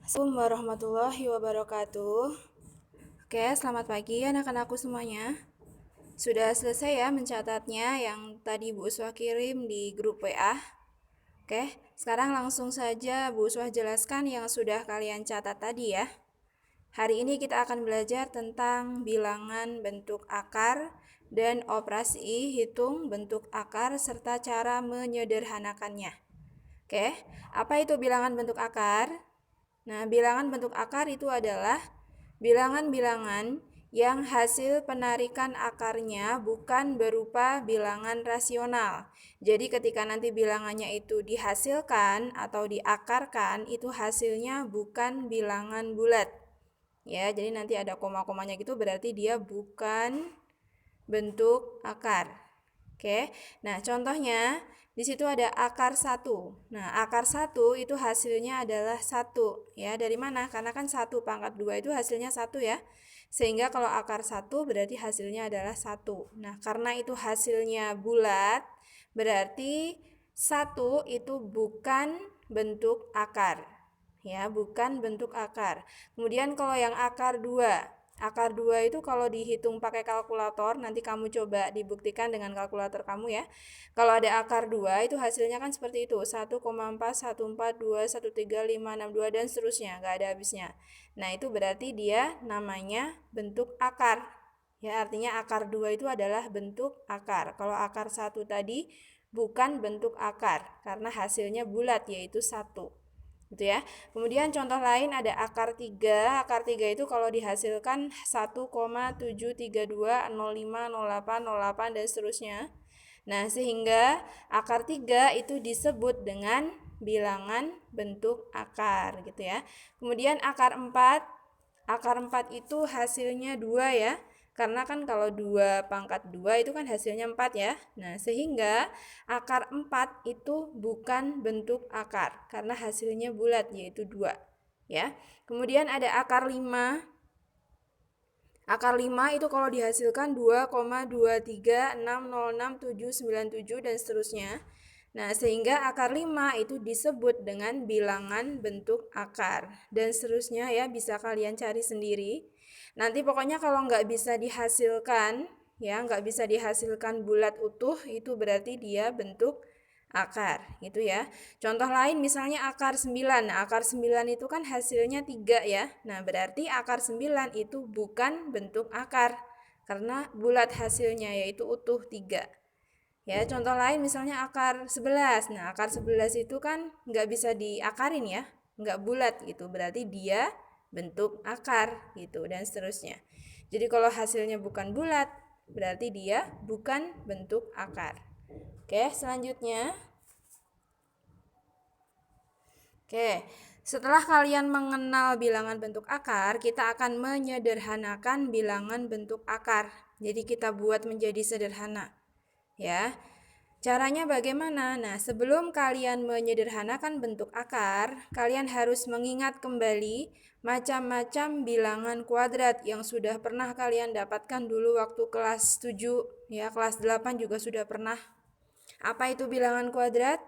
Assalamualaikum warahmatullahi wabarakatuh. Oke, selamat pagi anak-anakku semuanya. Sudah selesai ya mencatatnya yang tadi Bu Uswah kirim di grup WA. Oke, sekarang langsung saja Bu Uswah jelaskan yang sudah kalian catat tadi ya. Hari ini kita akan belajar tentang bilangan bentuk akar dan operasi hitung bentuk akar serta cara menyederhanakannya. Oke, apa itu bilangan bentuk akar? Nah, bilangan bentuk akar itu adalah bilangan-bilangan yang hasil penarikan akarnya bukan berupa bilangan rasional. Jadi ketika nanti bilangannya itu dihasilkan atau diakarkan, itu hasilnya bukan bilangan bulat. Ya, jadi nanti ada koma-komanya gitu berarti dia bukan bentuk akar. Oke. Nah, contohnya di situ ada akar 1. Nah, akar 1 itu hasilnya adalah 1. Ya, dari mana? Karena kan 1 pangkat 2 itu hasilnya 1 ya. Sehingga kalau akar 1 berarti hasilnya adalah 1. Nah, karena itu hasilnya bulat, berarti 1 itu bukan bentuk akar. Ya, bukan bentuk akar. Kemudian kalau yang akar 2, akar 2 itu kalau dihitung pakai kalkulator, nanti kamu coba dibuktikan dengan kalkulator kamu ya. Kalau ada akar 2 itu hasilnya kan seperti itu, 1,414213562 dan seterusnya, nggak ada habisnya. Nah, itu berarti dia namanya bentuk akar. Ya, artinya akar 2 itu adalah bentuk akar. Kalau akar 1 tadi bukan bentuk akar karena hasilnya bulat yaitu 1. Gitu ya. Kemudian contoh lain ada akar 3. Akar 3 itu kalau dihasilkan 1,732050808 dan seterusnya. Nah, sehingga akar 3 itu disebut dengan bilangan bentuk akar gitu ya. Kemudian akar 4. Akar 4 itu hasilnya 2 ya. Karena kan kalau 2 pangkat 2 itu kan hasilnya 4 ya. Nah, sehingga akar 4 itu bukan bentuk akar karena hasilnya bulat yaitu 2 ya. Kemudian ada akar 5. Akar 5 itu kalau dihasilkan 2,236069797 dan seterusnya. Nah, sehingga akar 5 itu disebut dengan bilangan bentuk akar dan seterusnya ya, bisa kalian cari sendiri. Nanti pokoknya kalau nggak bisa dihasilkan, ya nggak bisa dihasilkan bulat utuh, itu berarti dia bentuk akar, gitu ya. Contoh lain misalnya akar 9. Nah, akar 9 itu kan hasilnya 3 ya. Nah, berarti akar 9 itu bukan bentuk akar karena bulat hasilnya yaitu utuh 3. Ya, contoh lain misalnya akar 11. Nah, akar 11 itu kan nggak bisa diakarin ya, nggak bulat gitu. Berarti dia bentuk akar gitu dan seterusnya. Jadi kalau hasilnya bukan bulat, berarti dia bukan bentuk akar. Oke, selanjutnya. Oke, setelah kalian mengenal bilangan bentuk akar, kita akan menyederhanakan bilangan bentuk akar. Jadi kita buat menjadi sederhana. Ya. Caranya bagaimana? Nah, sebelum kalian menyederhanakan bentuk akar, kalian harus mengingat kembali macam-macam bilangan kuadrat yang sudah pernah kalian dapatkan dulu waktu kelas 7, ya, kelas 8 juga sudah pernah. Apa itu bilangan kuadrat?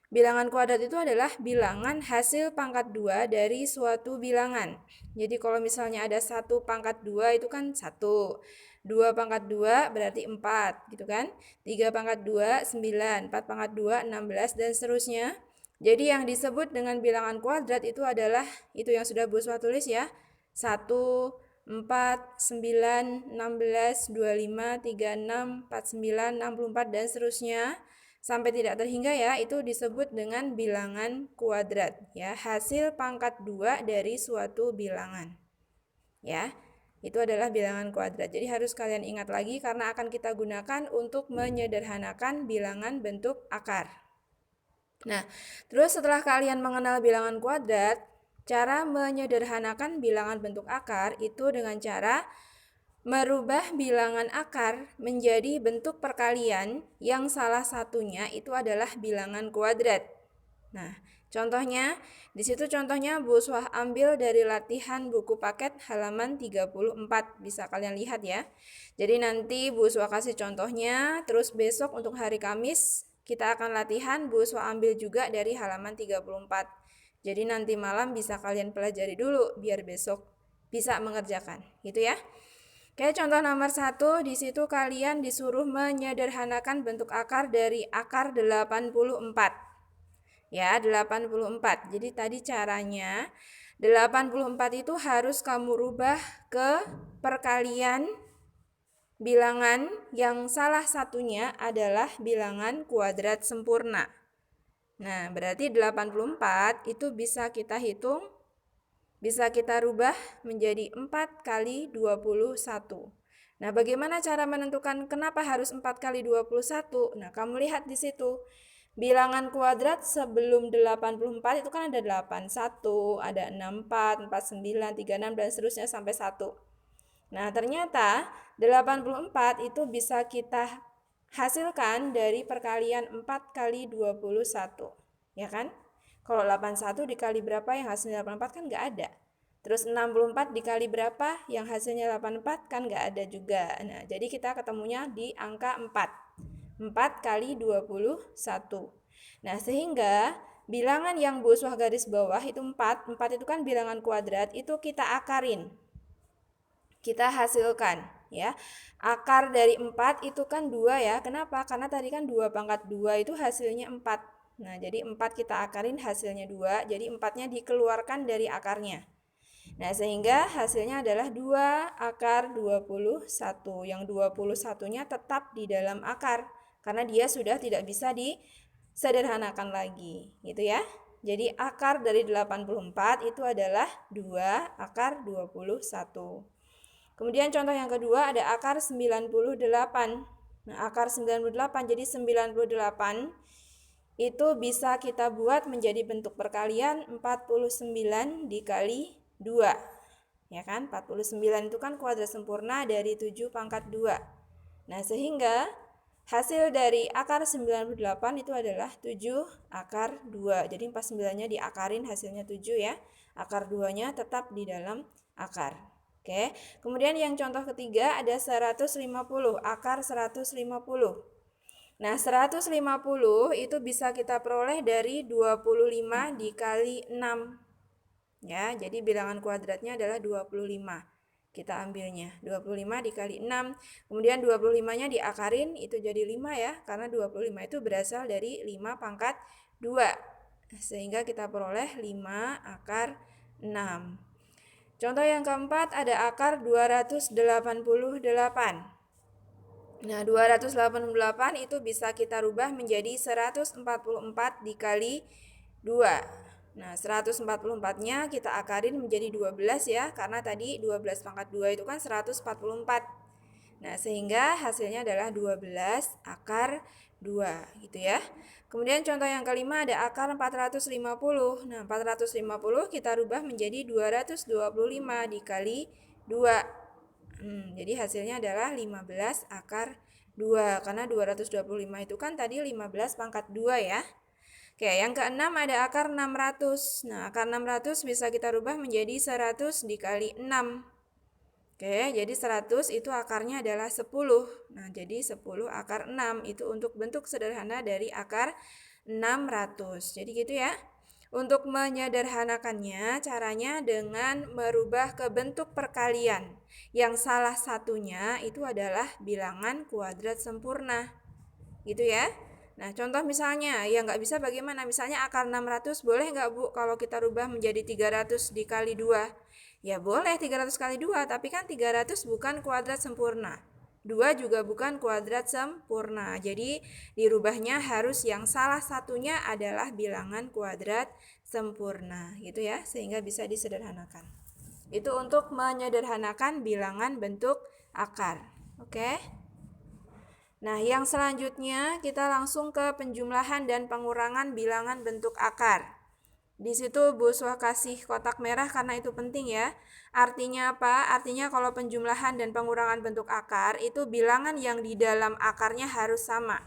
Bilangan kuadrat itu adalah bilangan hasil pangkat 2 dari suatu bilangan. Jadi kalau misalnya ada 1 pangkat 2 itu kan 1. 2 pangkat 2 berarti 4 gitu kan. 3 pangkat 2 9, 4 pangkat 2 16 dan seterusnya. Jadi yang disebut dengan bilangan kuadrat itu adalah itu yang sudah Bu Uswah tulis ya. 1 4 9 16 25 36 49 64 dan seterusnya sampai tidak terhingga ya, itu disebut dengan bilangan kuadrat ya, hasil pangkat 2 dari suatu bilangan. Ya. Itu adalah bilangan kuadrat. Jadi harus kalian ingat lagi karena akan kita gunakan untuk menyederhanakan bilangan bentuk akar. Nah, terus setelah kalian mengenal bilangan kuadrat, cara menyederhanakan bilangan bentuk akar itu dengan cara merubah bilangan akar menjadi bentuk perkalian yang salah satunya itu adalah bilangan kuadrat. Nah, contohnya, di situ contohnya Bu Uswah ambil dari latihan buku paket halaman 34. Bisa kalian lihat ya. Jadi nanti Bu Uswah kasih contohnya, terus besok untuk hari Kamis kita akan latihan Bu Uswah ambil juga dari halaman 34. Jadi nanti malam bisa kalian pelajari dulu biar besok bisa mengerjakan, gitu ya. Oke, contoh nomor 1, di situ kalian disuruh menyederhanakan bentuk akar dari akar 84. Ya, 84. Jadi tadi caranya 84 itu harus kamu rubah ke perkalian bilangan yang salah satunya adalah bilangan kuadrat sempurna. Nah, berarti 84 itu bisa kita hitung, bisa kita rubah menjadi 4 kali 21. Nah, bagaimana cara menentukan kenapa harus 4 kali 21? Nah, kamu lihat di situ. Bilangan kuadrat sebelum 84 itu kan ada 81, ada 64, 49, 36, dan seterusnya sampai 1. Nah, ternyata 84 itu bisa kita hasilkan dari perkalian 4 kali 21. Ya kan? Kalau 81 dikali berapa yang hasilnya 84 kan nggak ada. Terus 64 dikali berapa yang hasilnya 84 kan nggak ada juga. Nah, jadi kita ketemunya di angka 4. 4 kali 21. Nah, sehingga bilangan yang Bu Uswah garis bawah itu 4. 4 itu kan bilangan kuadrat, itu kita akarin. Kita hasilkan ya. Akar dari 4 itu kan 2 ya. Kenapa? Karena tadi kan 2 pangkat 2 itu hasilnya 4. Nah, jadi 4 kita akarin hasilnya 2. Jadi 4-nya dikeluarkan dari akarnya. Nah, sehingga hasilnya adalah 2 akar 21. Yang 21-nya tetap di dalam akar. Karena dia sudah tidak bisa disederhanakan lagi. Gitu ya. Jadi akar dari 84 itu adalah 2 akar 21. Kemudian contoh yang kedua ada akar 98. Nah, akar 98 jadi 98 itu bisa kita buat menjadi bentuk perkalian 49 dikali 2. Ya kan? 49 itu kan kuadrat sempurna dari 7 pangkat 2. Nah, sehingga hasil dari akar 98 itu adalah 7 akar 2. Jadi 49-nya diakarin hasilnya 7 ya. Akar 2-nya tetap di dalam akar. Oke, kemudian yang contoh ketiga ada 150, akar 150. Nah, 150 itu bisa kita peroleh dari 25 dikali 6. Ya, jadi bilangan kuadratnya adalah 25. Kita ambilnya 25 dikali 6. Kemudian 25-nya diakarin itu jadi 5 ya, karena 25 itu berasal dari 5 pangkat 2. Sehingga kita peroleh 5 akar 6. Contoh yang keempat ada akar 288. Nah, 288 itu bisa kita rubah menjadi 144 dikali 2. Nah, 144-nya kita akarin menjadi 12 ya, karena tadi 12 pangkat 2 itu kan 144. Nah, sehingga hasilnya adalah 12 akar 2 gitu ya. Kemudian contoh yang kelima ada akar 450. Nah, 450 kita rubah menjadi 225 dikali 2. Jadi hasilnya adalah 15 akar 2. Karena 225 itu kan tadi 15 pangkat 2 ya. Oke, yang keenam ada akar 600. Nah, akar 600 bisa kita rubah menjadi 100 dikali 6. Oke, jadi 100 itu akarnya adalah 10. Nah, jadi 10 akar 6 itu untuk bentuk sederhana dari akar 600. Jadi gitu ya. Untuk menyederhanakannya, caranya dengan merubah ke bentuk perkalian. Yang salah satunya itu adalah bilangan kuadrat sempurna. Gitu ya. Nah, contoh misalnya, yang nggak bisa bagaimana? Misalnya akar 600 boleh nggak Bu kalau kita rubah menjadi 300 dikali 2? Ya boleh 300 kali 2, tapi kan 300 bukan kuadrat sempurna. 2 juga bukan kuadrat sempurna. Jadi dirubahnya harus yang salah satunya adalah bilangan kuadrat sempurna. Gitu ya, sehingga bisa disederhanakan. Itu untuk menyederhanakan bilangan bentuk akar. Oke? Nah, yang selanjutnya kita langsung ke penjumlahan dan pengurangan bilangan bentuk akar. Di situ Bu Uswah kasih kotak merah karena itu penting ya. Artinya apa? Artinya kalau penjumlahan dan pengurangan bentuk akar itu bilangan yang di dalam akarnya harus sama.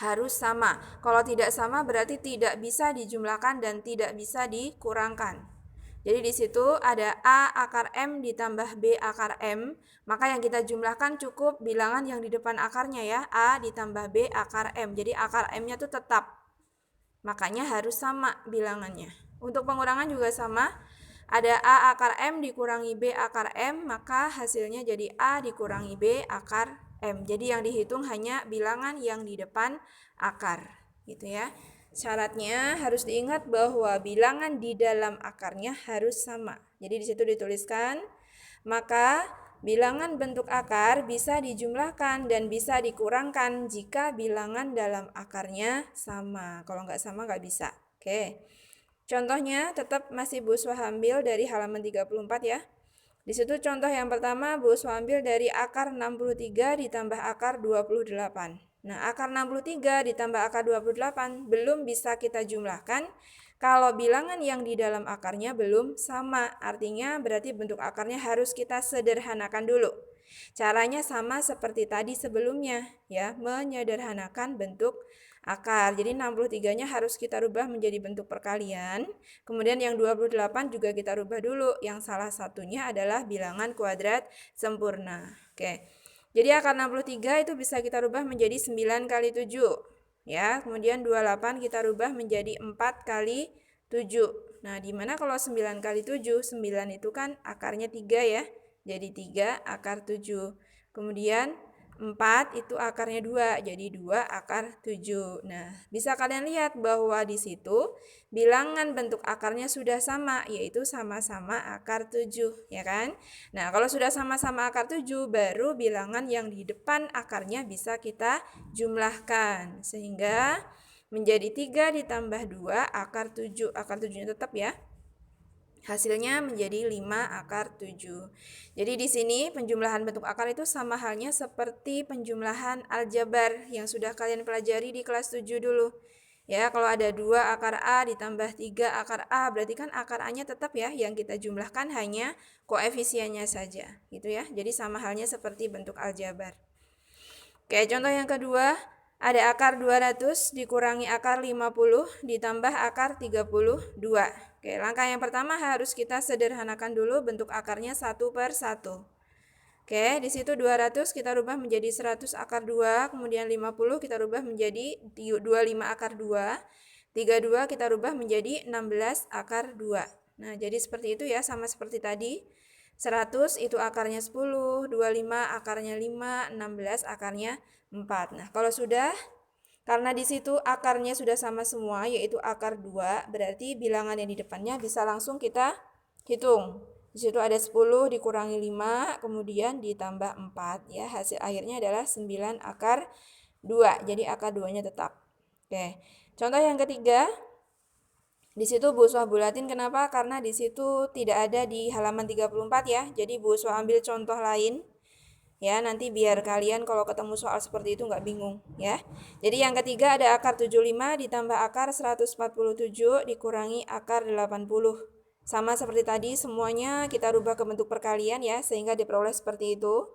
Harus sama. Kalau tidak sama berarti tidak bisa dijumlahkan dan tidak bisa dikurangkan. Jadi di situ ada A akar M ditambah B akar M, maka yang kita jumlahkan cukup bilangan yang di depan akarnya ya, A ditambah B akar M. Jadi akar M-nya tuh tetap. makanya harus sama bilangannya. Untuk pengurangan juga sama, ada A akar M dikurangi B akar M, maka hasilnya jadi A dikurangi B akar M. Jadi yang dihitung hanya bilangan yang di depan akar, gitu ya. Syaratnya harus diingat bahwa bilangan di dalam akarnya harus sama. Jadi di situ dituliskan, maka bilangan bentuk akar bisa dijumlahkan dan bisa dikurangkan jika bilangan dalam akarnya sama. Kalau nggak sama nggak bisa. Oke. Contohnya tetap masih Bu Uswa ambil dari halaman 34 ya. Di situ contoh yang pertama Bu Uswa ambil dari akar 63 ditambah akar 28. Nah, akar 63 ditambah akar 28 belum bisa kita jumlahkan kalau bilangan yang di dalam akarnya belum sama. Artinya berarti bentuk akarnya harus kita sederhanakan dulu. Caranya sama seperti tadi sebelumnya ya, menyederhanakan bentuk akar. Jadi 63-nya harus kita rubah menjadi bentuk perkalian. Kemudian yang 28 juga kita rubah dulu. Yang salah satunya adalah bilangan kuadrat sempurna. Oke. Jadi akar 63 itu bisa kita rubah menjadi 9 kali 7. Ya, kemudian 28 kita rubah menjadi 4 kali 7. Nah, dimana kalau 9 kali 7, 9 itu kan akarnya 3 ya. Jadi 3 akar 7. Kemudian 4 itu akarnya 2, jadi 2 akar 7. Nah, bisa kalian lihat bahwa di situ bilangan bentuk akarnya sudah sama, yaitu sama-sama akar 7, ya kan? Nah, kalau sudah sama-sama akar 7, baru bilangan yang di depan akarnya bisa kita jumlahkan. Sehingga menjadi 3 ditambah 2 akar 7. Akar 7-nya tetap ya. Hasilnya menjadi 5 akar 7. Jadi di sini penjumlahan bentuk akar itu sama halnya seperti penjumlahan aljabar yang sudah kalian pelajari di kelas 7 dulu. Ya, kalau ada 2 akar A ditambah 3 akar A, berarti kan akar A-nya tetap ya, yang kita jumlahkan hanya koefisiennya saja, gitu ya. Jadi sama halnya seperti bentuk aljabar. Oke, contoh yang kedua, ada akar 200 dikurangi akar 50 ditambah akar 32. Oke, langkah yang pertama harus kita sederhanakan dulu bentuk akarnya 1/1. Oke, di situ 200 kita rubah menjadi 100 akar 2, kemudian 50 kita rubah menjadi 25 akar 2, 32 kita rubah menjadi 16 akar 2. Nah, jadi seperti itu ya, sama seperti tadi. 100 itu akarnya 10, 25 akarnya 5, 16 akarnya 4. Nah, kalau sudah, karena di situ akarnya sudah sama semua, yaitu akar 2, berarti bilangan yang di depannya bisa langsung kita hitung. Di situ ada 10 dikurangi 5, kemudian ditambah 4. Ya, hasil akhirnya adalah 9 akar 2. Jadi akar 2-nya tetap. Oke. Contoh yang ketiga, di situ Bu Uswa bulatin kenapa? Karena di situ tidak ada di halaman 34 ya. Jadi Bu Uswa ambil contoh lain. Ya, nanti biar kalian kalau ketemu soal seperti itu nggak bingung ya. Jadi yang ketiga ada akar 75 ditambah akar 147 dikurangi akar 80. Sama seperti tadi, semuanya kita rubah ke bentuk perkalian ya, sehingga diperoleh seperti itu.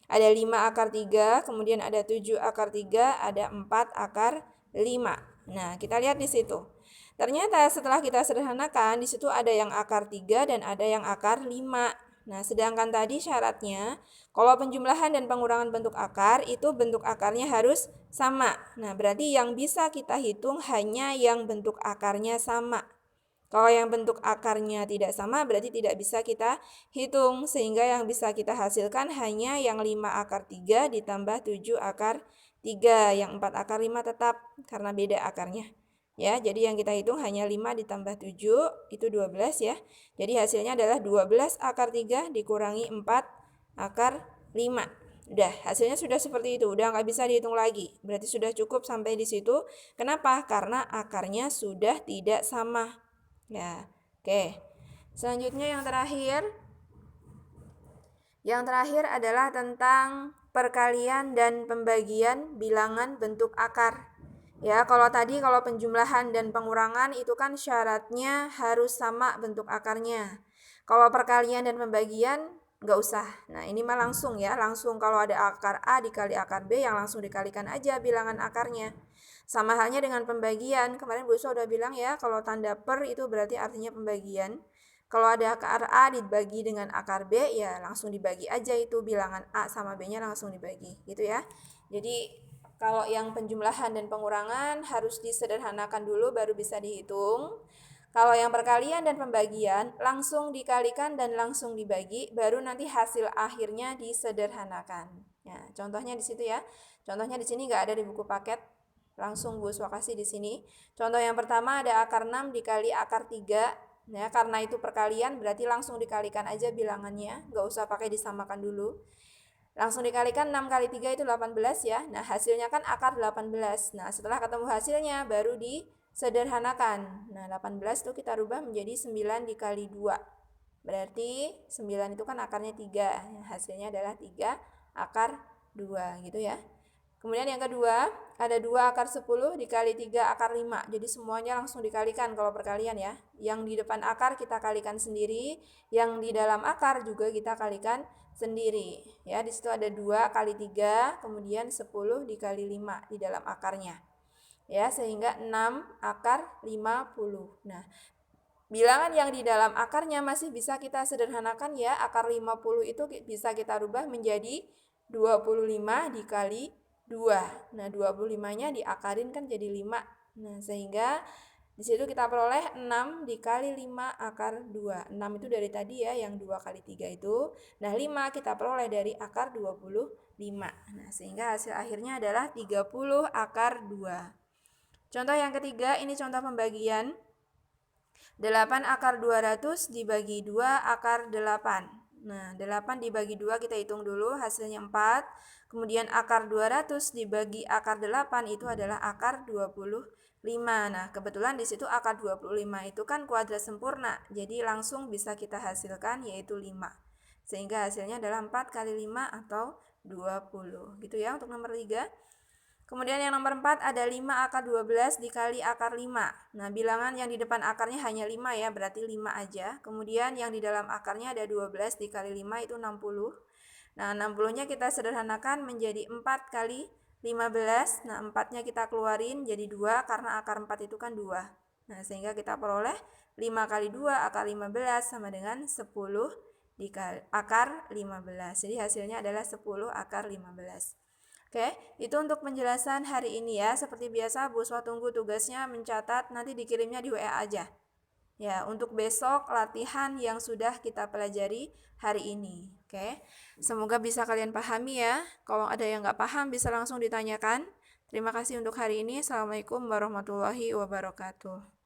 Ada 5 akar 3, kemudian ada 7 akar 3, ada 4 akar 5. Nah, kita lihat di situ. Ternyata setelah kita sederhanakan, di situ ada yang akar 3 dan ada yang akar 5. Nah, sedangkan tadi syaratnya, kalau penjumlahan dan pengurangan bentuk akar, itu bentuk akarnya harus sama. Nah, berarti yang bisa kita hitung hanya yang bentuk akarnya sama. Kalau yang bentuk akarnya tidak sama, berarti tidak bisa kita hitung. Sehingga yang bisa kita hasilkan hanya yang 5 akar 3 ditambah 7 akar 3. Yang 4 akar 5 tetap, karena beda akarnya. Ya, jadi yang kita hitung hanya 5 ditambah 7, itu 12 ya. Jadi hasilnya adalah 12 akar 3 dikurangi 4 akar 5. Udah, hasilnya sudah seperti itu, udah nggak bisa dihitung lagi. Berarti sudah cukup sampai di situ. Kenapa? Karena akarnya sudah tidak sama. Ya, oke. Selanjutnya yang terakhir. Yang terakhir adalah tentang perkalian dan pembagian bilangan bentuk akar. Ya, kalau penjumlahan dan pengurangan itu kan syaratnya harus sama bentuk akarnya. Kalau perkalian dan pembagian nggak usah. Nah, ini mah langsung ya, langsung kalau ada akar A dikali akar B yang langsung dikalikan aja bilangan akarnya. Sama halnya dengan pembagian. Kemarin Bu Uswa udah bilang ya, kalau tanda per itu berarti artinya pembagian. Kalau ada akar A dibagi dengan akar B, ya langsung dibagi aja itu bilangan A sama B-nya langsung dibagi, gitu ya. Jadi Kalau yang penjumlahan dan pengurangan harus disederhanakan dulu baru bisa dihitung. Kalau yang perkalian dan pembagian langsung dikalikan dan langsung dibagi, baru nanti hasil akhirnya disederhanakan. Nah, contohnya di situ ya. Contohnya di sini nggak ada di buku paket. Langsung Bu Swa kasih di sini. Contoh yang pertama ada akar 6 dikali akar 3. Ya, karena itu perkalian berarti langsung dikalikan aja bilangannya, nggak usah pakai disamakan dulu. Langsung dikalikan 6 kali 3 itu 18 ya. Nah, hasilnya kan akar 18. Nah, setelah ketemu hasilnya baru disederhanakan. Nah, 18 itu kita rubah menjadi 9 dikali 2. Berarti 9 itu kan akarnya 3. Nah, hasilnya adalah 3 akar 2 gitu ya. Kemudian yang kedua, ada 2 akar 10 dikali 3 akar 5. Jadi semuanya langsung dikalikan kalau perkalian ya. Yang di depan akar kita kalikan sendiri, yang di dalam akar juga kita kalikan sendiri. Ya, di situ ada 2 kali 3, kemudian 10 dikali 5 di dalam akarnya. Ya, sehingga 6 akar 50. Nah, bilangan yang di dalam akarnya masih bisa kita sederhanakan ya. Akar 50 itu bisa kita rubah menjadi 25 dikali 2. Nah, 25-nya diakarin kan jadi 5. Nah, sehingga di situ kita peroleh 6 dikali 5 akar 2. 6 itu dari tadi ya, yang 2 kali 3 itu. Nah, 5 kita peroleh dari akar 25. Nah, sehingga hasil akhirnya adalah 30 akar 2. Contoh yang ketiga, ini contoh pembagian. 8 akar 200 dibagi 2 akar 8. Nah, 8 dibagi 2 kita hitung dulu, hasilnya 4. Kemudian akar 200 dibagi akar 8 itu adalah akar 25. Nah, kebetulan di situ akar 25 itu kan kuadrat sempurna. Jadi langsung bisa kita hasilkan yaitu 5. Sehingga hasilnya adalah 4 kali 5 atau 20. Gitu ya untuk nomor 3. Kemudian yang nomor 4 ada 5 akar 12 dikali akar 5. Nah, bilangan yang di depan akarnya hanya 5 ya, berarti 5 aja. Kemudian yang di dalam akarnya ada 12 dikali 5 itu 60. Nah, 60-nya kita sederhanakan menjadi 4 kali 15. Nah, 4-nya kita keluarin jadi 2 karena akar 4 itu kan 2. Nah, sehingga kita peroleh 5 kali 2 akar 15 sama dengan 10 dikali akar 15. Jadi hasilnya adalah 10 akar 15. Oke, itu untuk penjelasan hari ini ya. Seperti biasa, Bu Swa tunggu tugasnya mencatat, nanti dikirimnya di WA aja. Ya, untuk besok latihan yang sudah kita pelajari hari ini. Oke, semoga bisa kalian pahami ya. Kalau ada yang nggak paham bisa langsung ditanyakan. Terima kasih untuk hari ini. Assalamualaikum warahmatullahi wabarakatuh.